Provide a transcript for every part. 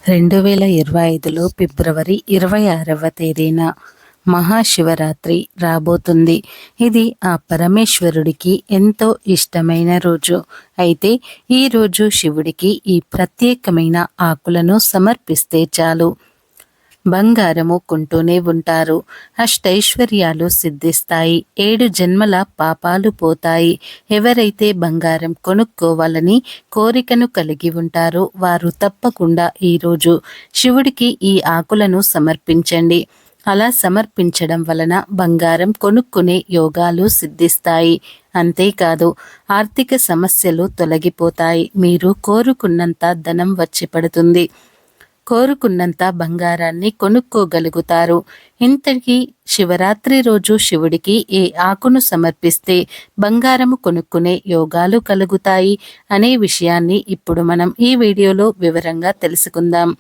2025లో ఫిబ్రవరి 26వ తేదీన మహాశివరాత్రి రాబోతుంది. ఇది ఆ పరమేశ్వరుడికి ఎంతో ఇష్టమైన రోజు. అయితే ఈరోజు శివుడికి ఈ ప్రత్యేకమైన ఆకులను సమర్పిస్తే చాలు, బంగారము కొంటూనే ఉంటారు, అష్టైశ్వర్యాలు సిద్ధిస్తాయి, 7 జన్మల పాపాలు పోతాయి. ఎవరైతే బంగారం కొనుక్కోవాలని కోరికను కలిగి ఉంటారో వారు తప్పకుండా ఈరోజు శివుడికి ఈ ఆకులను సమర్పించండి. అలా సమర్పించడం వలన బంగారం కొనుక్కునే యోగాలు సిద్ధిస్తాయి. అంతేకాదు, ఆర్థిక సమస్యలు తొలగిపోతాయి. మీరు కోరుకున్నంత ధనం వచ్చి పడుతుంది, కోరుకున్నంత బంగారాన్ని కొనుక్కోగలుగుతారు. ఇంతకీ శివరాత్రి రోజు శివుడికి ఏ ఆకును సమర్పిస్తే బంగారము కొనుక్కునే యోగాలు కలుగుతాయి అనే విషయాన్ని ఇప్పుడు మనం ఈ వీడియోలో వివరంగా తెలుసుకుందాం.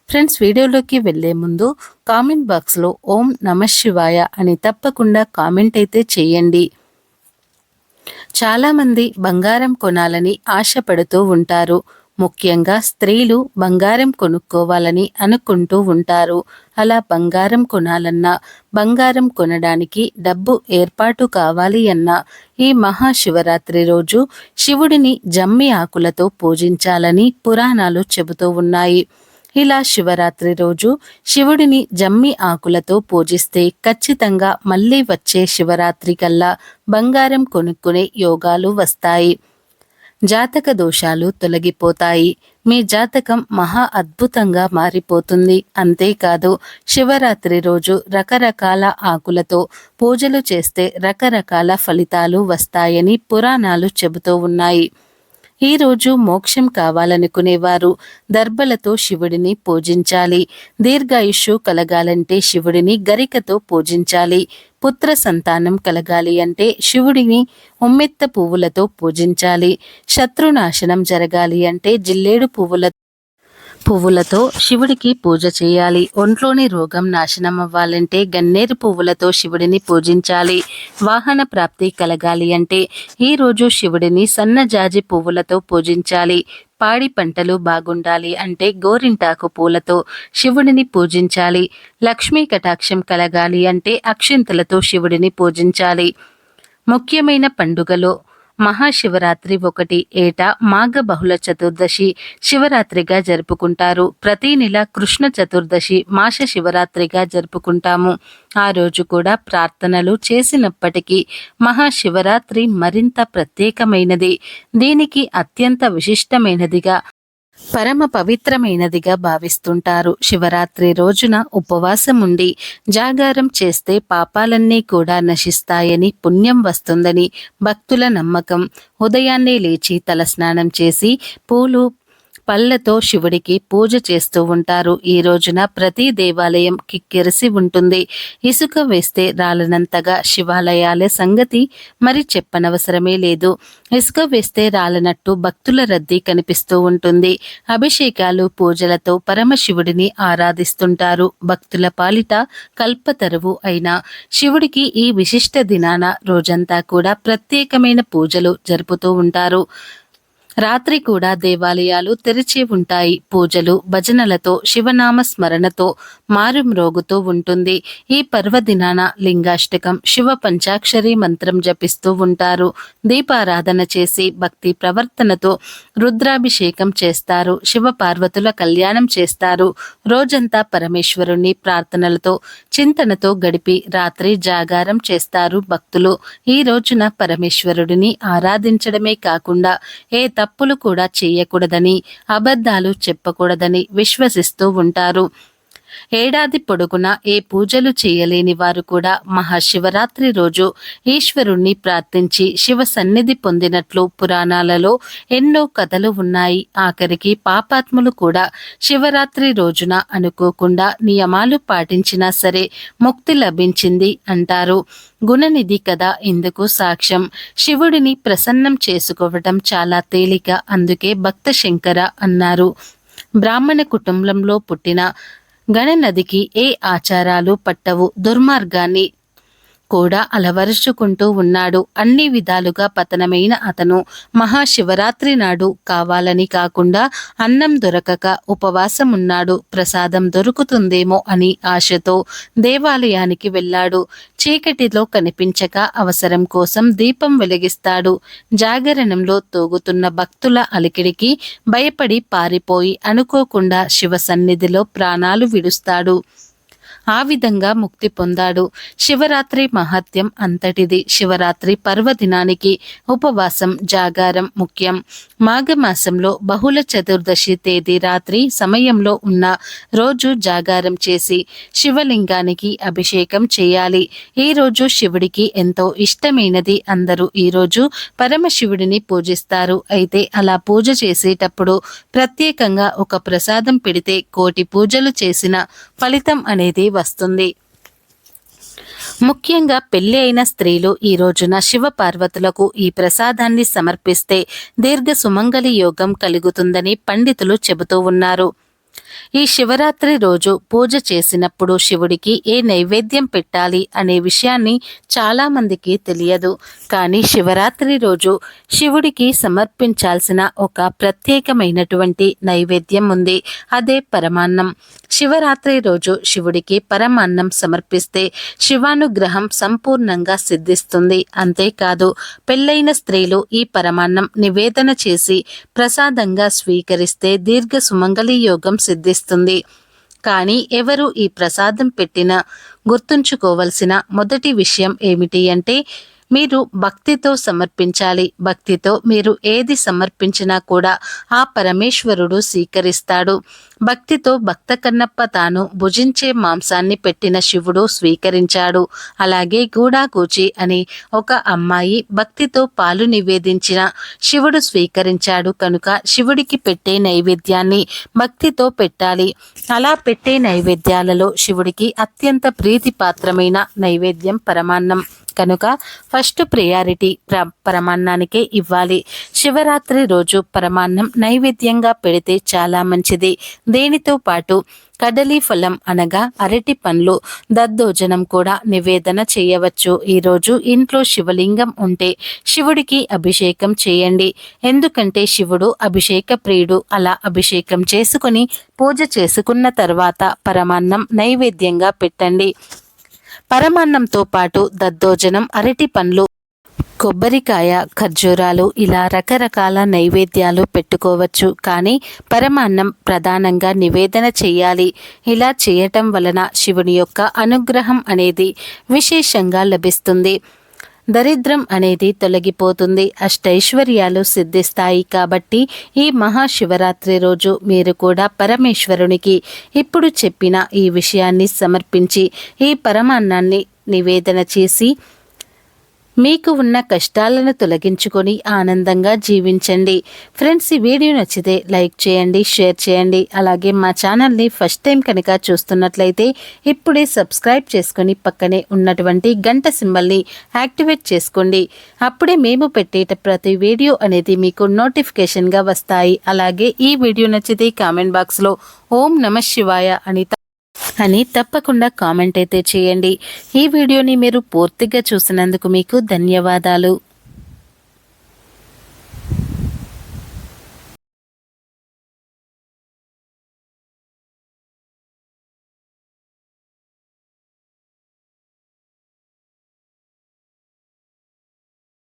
ఫ్రెండ్స్, వీడియోలోకి వెళ్లే ముందు కామెంట్ బాక్స్లో ఓం నమః శివాయ అని తప్పకుండా కామెంట్ అయితే చేయండి. చాలామంది బంగారం కొనాలని ఆశపడుతూ ఉంటారు. ముఖ్యంగా స్త్రీలు బంగారం కొనుక్కోవాలని అనుకుంటూ ఉంటారు. అలా బంగారం కొనాలన్నా, బంగారం కొనడానికి డబ్బు ఏర్పాటు కావాలి అన్నా ఈ మహాశివరాత్రి రోజు శివుడిని జమ్మి ఆకులతో పూజించాలని పురాణాలు చెబుతూ ఉన్నాయి. ఇలా శివరాత్రి రోజు శివుడిని జమ్మి ఆకులతో పూజిస్తే ఖచ్చితంగా మళ్ళీ వచ్చే శివరాత్రి కల్లా బంగారం కొనుక్కునే యోగాలు వస్తాయి. జాతక దోషాలు తొలగిపోతాయి. మీ జాతకం మహా అద్భుతంగా మారిపోతుంది. అంతేకాదు, శివరాత్రి రోజు రకరకాల ఆకులతో పూజలు చేస్తే రకరకాల ఫలితాలు వస్తాయని పురాణాలు చెబుతూ ఉన్నాయి. ఈరోజు మోక్షం కావాలనుకునేవారు దర్భలతో శివుడిని పూజించాలి. దీర్ఘాయుష్షు కలగాలంటే శివుడిని గరికతో పూజించాలి. పుత్ర సంతానం కలగాలి అంటే శివుడిని ఉమ్మెత్త పువ్వులతో పూజించాలి. శత్రునాశనం జరగాలి అంటే జిల్లేడు పువ్వులతో శివుడికి పూజ చేయాలి. ఒంట్లోని రోగం నాశనం అవ్వాలంటే గన్నేరు పువ్వులతో శివుడిని పూజించాలి. వాహన ప్రాప్తి కలగాలి అంటే ఈరోజు శివుడిని సన్నజాజి పువ్వులతో పూజించాలి. పాడి పంటలు బాగుండాలి అంటే గోరింటాకు పూలతో శివుడిని పూజించాలి. లక్ష్మీ కటాక్షం కలగాలి అంటే అక్షింతలతో శివుడిని పూజించాలి. ముఖ్యమైన పండుగలో మహాశివరాత్రి ఒకటి. ఏటా మాఘ బహుళ చతుర్దశి శివరాత్రిగా జరుపుకుంటారు. ప్రతి నెల కృష్ణ చతుర్దశి మాస శివరాత్రిగా జరుపుకుంటాము. ఆ రోజు కూడా ప్రార్థనలు చేసినప్పటికీ మహాశివరాత్రి మరింత ప్రత్యేకమైనది. దీనికి అత్యంత విశిష్టమైనదిగా, పరమ పవిత్రమైనదిగా భావిస్తుంటారు. శివరాత్రి రోజున ఉపవాసం ఉండి జాగారం చేస్తే పాపాలన్నీ కూడా నశిస్తాయని, పుణ్యం వస్తుందని భక్తుల నమ్మకం. ఉదయాన్నే లేచి తలస్నానం చేసి పూలు పళ్ళతో శివుడికి పూజ చేస్తూ ఉంటారు. ఈ రోజున ప్రతి దేవాలయం కిక్కిరిసి ఉంటుంది. ఇసుక వేస్తే రాలనంతగా శివాలయాల సంగతి మరి చెప్పనవసరమే లేదు. ఇసుక వేస్తే రాలనట్టు భక్తుల రద్దీ కనిపిస్తూ ఉంటుంది. అభిషేకాలు, పూజలతో పరమశివుడిని ఆరాధిస్తుంటారు. భక్తుల పాలిట కల్పతరువు అయిన శివుడికి ఈ విశిష్ట దినాన రోజంతా కూడా ప్రత్యేకమైన పూజలు జరుపుతూ ఉంటారు. రాత్రి కూడా దేవాలయాలు తెరిచి ఉంటాయి. పూజలు, భజనలతో, శివనామ స్మరణతో మారుమ్రోగుతూ ఉంటుంది. ఈ పర్వదినాన లింగాష్టకం, శివ పంచాక్షరి మంత్రం జపిస్తూ ఉంటారు. దీపారాధన చేసి భక్తి ప్రవర్తనతో రుద్రాభిషేకం చేస్తారు. శివ పార్వతుల కళ్యాణం చేస్తారు. రోజంతా పరమేశ్వరుణ్ణి ప్రార్థనలతో, చింతనతో గడిపి రాత్రి జాగారం చేస్తారు భక్తులు. ఈ రోజున పరమేశ్వరుడిని ఆరాధించడమే కాకుండా ఏ తప్పులు కూడా చేయకూడదని, అబద్ధాలు చెప్పకూడదని విశ్వసిస్తూ ఉంటారు. ఏడాది పొడుగునా ఏ పూజలు చేయలేని వారు కూడా మహాశివరాత్రి రోజు ఈశ్వరుణ్ణి ప్రార్థించి శివ సన్నిధి పొందినట్లు పురాణాలలో ఎన్నో కథలు ఉన్నాయి. ఆఖరికి పాపాత్ములు కూడా శివరాత్రి రోజున అనుకోకుండా నియమాలు పాటించినా సరే ముక్తి లభించింది అంటారు. గుణనిధి కథ ఇందుకు సాక్ష్యం. శివుడిని ప్రసన్నం చేసుకోవటం చాలా తేలిక, అందుకే భక్త శంకర అన్నారు. బ్రాహ్మణ కుటుంబంలో పుట్టిన గణనదికి ఏ ఆచారాలు పట్టవు. దుర్మార్గాన్ని కూడా అలవరుచుకుంటూ ఉన్నాడు. అన్ని విధాలుగా పతనమైన అతను మహాశివరాత్రి నాడు కావాలని కాకుండా అన్నం దొరకక ఉపవాసం ఉన్నాడు. ప్రసాదం దొరుకుతుందేమో అని ఆశతో దేవాలయానికి వెళ్ళాడు. చీకటిలో కనిపించక అవసరం కోసం దీపం వెలిగిస్తాడు. జాగరణంలో తూగుతున్న భక్తుల అలికిడికి భయపడి పారిపోయి అనుకోకుండా శివ సన్నిధిలో ప్రాణాలు విడుస్తాడు. ఆ విధంగా ముక్తి పొందాడు. శివరాత్రి మహత్యం అంతటిది. శివరాత్రి పర్వదినానికి ఉపవాసం జాగారం ముఖ్యం. మాఘమాసంలో బహుళ చతుర్దశి తేదీ రాత్రి సమయంలో ఉన్న రోజు జాగారం చేసి శివలింగానికి అభిషేకం చేయాలి. ఈ రోజు శివుడికి ఎంతో ఇష్టమైనది. అందరూ ఈరోజు పరమశివుడిని పూజిస్తారు. అయితే అలా పూజ చేసేటప్పుడు ప్రత్యేకంగా ఒక ప్రసాదం పెడితే కోటి పూజలు చేసిన ఫలితం అనేది వస్తుంది. ముఖ్యంగా పెళ్లి అయిన స్త్రీలు ఈ రోజున శివ పార్వతులకు ఈ ప్రసాదాన్ని సమర్పిస్తే దీర్ఘ సుమంగళి యోగం కలుగుతుందని పండితులు చెబుతూ ఉన్నారు. ఈ శివరాత్రి రోజు పూజ చేసినప్పుడు శివుడికి ఏ నైవేద్యం పెట్టాలి అనే విషయాన్ని చాలా మందికి తెలియదు. కానీ శివరాత్రి రోజు శివుడికి సమర్పించాల్సిన ఒక ప్రత్యేకమైనటువంటి నైవేద్యం ఉంది. అదే పరమాన్నం. శివరాత్రి రోజు శివుడికి పరమాన్నం సమర్పిస్తే శివానుగ్రహం సంపూర్ణంగా సిద్ధిస్తుంది. అంతేకాదు పెళ్ళైన స్త్రీలు ఈ పరమాన్నం నివేదన చేసి ప్రసాదంగా స్వీకరిస్తే దీర్ఘ సుమంగళి యోగం సిద్ధిస్తుంది. కానీ ఎవరు ఈ ప్రసాదం పెట్టినా గుర్తుంచుకోవలసిన మొదటి విషయం ఏమిటి అంటే మీరు భక్తితో సమర్పించాలి. భక్తితో మీరు ఏది సమర్పించినా కూడా ఆ పరమేశ్వరుడు స్వీకరిస్తాడు. భక్తితో భక్త కన్నప్ప తాను భుజించే మాంసాన్ని పెట్టిన శివుడు స్వీకరించాడు. అలాగే గూడాగూచి అని ఒక అమ్మాయి భక్తితో పాలు నివేదించిన శివుడు స్వీకరించాడు. కనుక శివుడికి పెట్టే నైవేద్యాన్ని భక్తితో పెట్టాలి. అలా పెట్టే నైవేద్యాలలో శివుడికి అత్యంత ప్రీతిపాత్రమైన నైవేద్యం పరమాన్నం. కనుక ఫస్ట్ ప్రయారిటీ పరమాన్నానికే ఇవ్వాలి. శివరాత్రి రోజు పరమాన్నం నైవేద్యంగా పెడితే చాలా మంచిది. దేనితో పాటు కదలీ ఫలం అనగా అరటి పండ్లు, దద్దోజనం కూడా నివేదన చేయవచ్చు. ఈరోజు ఇంట్లో శివలింగం ఉంటే శివుడికి అభిషేకం చేయండి. ఎందుకంటే శివుడు అభిషేక ప్రియుడు. అలా అభిషేకం చేసుకుని పూజ చేసుకున్న తర్వాత పరమాన్నం నైవేద్యంగా పెట్టండి. పరమాన్నంతో పాటు దద్దోజనం, అరటి పండ్లు, కొబ్బరికాయ, ఖర్జూరాలు ఇలా రకరకాల నైవేద్యాలు పెట్టుకోవచ్చు. కానీ పరమాన్నం ప్రధానంగా నివేదన చేయాలి. ఇలా చేయటం వలన శివుని యొక్క అనుగ్రహం అనేది విశేషంగా లభిస్తుంది. దరిద్రం అనేది తొలగిపోతుంది. అష్టైశ్వర్యాలు సిద్ధిస్తాయి. కాబట్టి ఈ మహాశివరాత్రి రోజు మీరు కూడా పరమేశ్వరునికి ఇప్పుడు చెప్పిన ఈ విషయాన్ని సమర్పించి ఈ పరమాన్నాన్ని నివేదన చేసి మీకు ఉన్న కష్టాలను తొలగించుకొని ఆనందంగా జీవించండి. ఫ్రెండ్స్, ఈ వీడియో నచ్చితే లైక్ చేయండి, షేర్ చేయండి. అలాగే మా ఛానల్ని ఫస్ట్ టైం కనుక చూస్తున్నట్లయితే ఇప్పుడే సబ్స్క్రైబ్ చేసుకొని పక్కనే ఉన్నటువంటి గంట సింబల్ని యాక్టివేట్ చేసుకోండి. అప్పుడే మేము పెట్టేట ప్రతి వీడియో అనేది మీకు నోటిఫికేషన్గా వస్తాయి. అలాగే ఈ వీడియో నచ్చితే కామెంట్ బాక్స్లో ఓం నమః శివాయ అని తప్పకుండా కామెంట్ అయితే చేయండి. ఈ వీడియోని మీరు పూర్తిగా చూసినందుకు మీకు ధన్యవాదాలు.